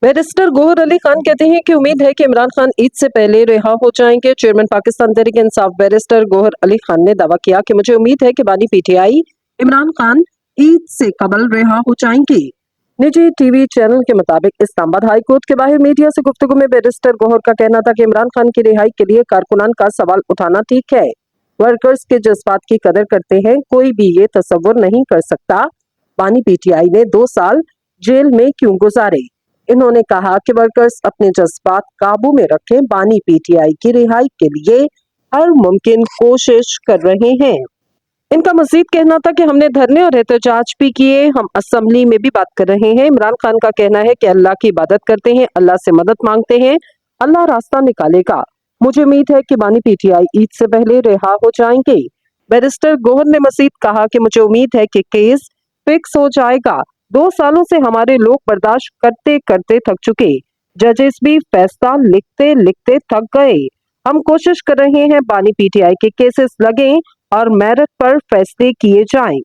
Barrister Gauhar Ali Khan कहते हैं कि उम्मीद है कि इमरान खान ईद से पहले रिहा हो जाएंगे। चेयरमैन पाकिस्तान तहरीक इंसाफ बैरिस्टर गौहर अली खान ने दावा किया कि मुझे उम्मीद है कि बानी पीटीआई इमरान खान ईद से कबल रिहा हो जाएंगे। निजी टीवी चैनल के मुताबिक इस्लामाबाद हाई कोर्ट के बाहर मीडिया से गुफ्तगू में बैरिस्टर गौहर का कहना था कि इमरान खान की रिहाई के लिए कारकुनान का सवाल उठाना ठीक है। वर्कर्स के जज्बात की कदर करते हैं, कोई भी ये तस्वुर नहीं कर सकता बानी पीटीआई ने 2 साल जेल में क्यों गुजारे। इन्होंने कहा कि वर्कर्स अपने जज्बात काबू में रखें, बानी पीटीआई की रिहाई के लिए हर मुमकिन कोशिश कर रहे हैं। इनका मजीद कहना था कि हमने धरने और एहतजाज भी किए, हम असेंबली में भी बात कर रहे हैं। इमरान खान का कहना है कि अल्लाह की इबादत करते हैं, अल्लाह से मदद मांगते हैं, अल्लाह रास्ता निकालेगा। मुझे उम्मीद है कि बानी पीटीआई ईद से पहले रिहा हो जाएंगे। बैरिस्टर गौहर ने मजीद कहा कि मुझे उम्मीद है कि केस फिक्स हो जाएगा। 2 सालों से हमारे लोग बर्दाश्त करते करते थक चुके, जजेस भी फैसला लिखते लिखते थक गए। हम कोशिश कर रहे हैं बानी पीटीआई के केसेस लगें और मेरिट पर फैसले किए जाएं।